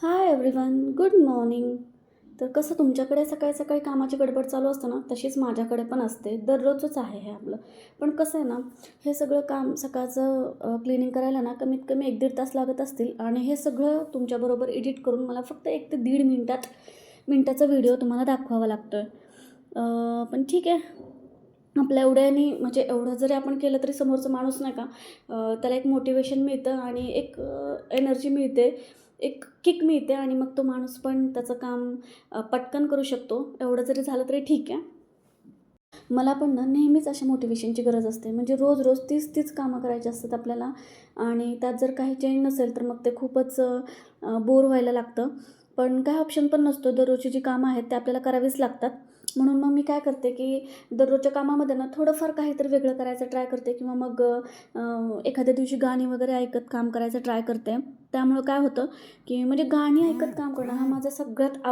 Hi everyone, good morning. तर कसं तुमच्याकडे सकाळी सकाळी कामाची गडबड चालू असतं ना, तशीच माझ्याकडे पण असते. दररोजच आहे हे आपलं. पण कसं आहे ना, हे सगळं काम सकाळचं क्लिनिंग करायला ना कमीत कमी 1-1.5 तास लागत असतील आणि हे सगळं तुमच्याबरोबर एडिट करून मला फक्त 1 ते दीड मिनिटाचा व्हिडिओ तुम्हाला दाखवावा लागतो आहे. पण ठीक आहे, आपल्या एवढ्याने म्हणजे एवढं जरी आपण केलं तरी समोरचा माणूस नाही का त्याला एक मोटिवेशन मिळतं आणि एक एनर्जी मिळते, एक किक मिळते आणि मग तो माणूस पण त्याचं काम पटकन करू शकतो. एवढं जरी झालं तरी ठीक आहे. मला पण ना नेहमीच अशा मोटिवेशनची गरज असते. म्हणजे रोज-रोज तीच कामं करायची असतात आपल्याला आणि त्यात जर काही चेंज नसेल तर मग ते खूपच बोर व्हायला लागतं. पण काही ऑप्शन पण नसतो. दररोजची जी कामं आहेत ते आपल्याला करावीच लागतात. म्हणून मग मी काय करते, की दररोजच्या कामामध्ये ना थोडंफार काहीतरी वेगळं करायचं ट्राय करते किंवा मग एखाद्या दिवशी गाणी वगैरे ऐकत काम करायचं ट्राय करते. त्यामुळं काय होतं, की म्हणजे गाणी ऐकत काम करणं हा माझा सगळ्यात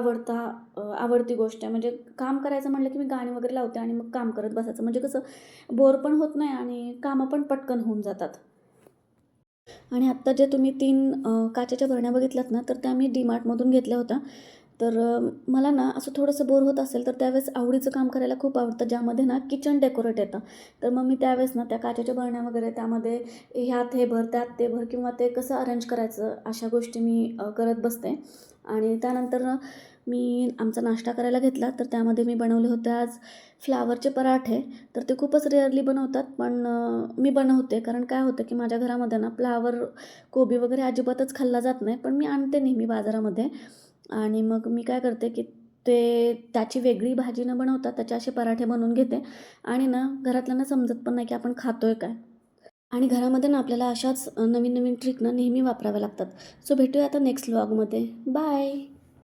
आवडती गोष्ट आहे. म्हणजे काम करायचं म्हटलं, की मी गाणी वगैरे लावते आणि मग काम करत बसायचं. म्हणजे कसं बोर पण होत नाही आणि कामं पण पटकन होऊन जातात. आणि आत्ता जे तुम्ही 3 काचेच्या बरण्या बघितल्यात ना, तर त्या मी DMartमधून घेतल्या होत्या. तर मला ना असं थोडंसं बोर होत असेल, तर त्यावेळेस आवडीचं काम करायला खूप आवडतं, ज्यामध्ये ना किचन डेकोरेट येतं. तर मग मी त्यावेळेस ना त्या काचेच्या बरण्या वगैरे त्यामध्ये ह्यात हे भर, त्यात ते भर किंवा ते कसं अरेंज करायचं, अशा गोष्टी मी करत बसते. आणि त्यानंतर मी आमचा नाश्ता करायला घेतला, तर त्यामध्ये मी बनवले होते आज फ्लावरचे पराठे. तर ते खूपच रेअरली बनवतात, पण मी बनवते. कारण काय होतं, की माझ्या घरामध्ये ना फ्लावर, कोबी वगैरे अजिबातच खाल्ला जात नाही. पण मी आणते नेहमी बाजारामध्ये आणि मग मी काय करते, की त्याची वेगळी भाजी न बनवता त्याचे असे पराठे बनवून घेते आणि ना घरातल्यांना समजत पण नाही, की आपण खातोय काय. आणि घरामध्ये ना आपल्याला अशाच नवीन-नवीन ट्रिक ना नेहमी वापराव्या लागतात. सो भेटूया आता नेक्स्ट व्लॉगमध्ये. बाय.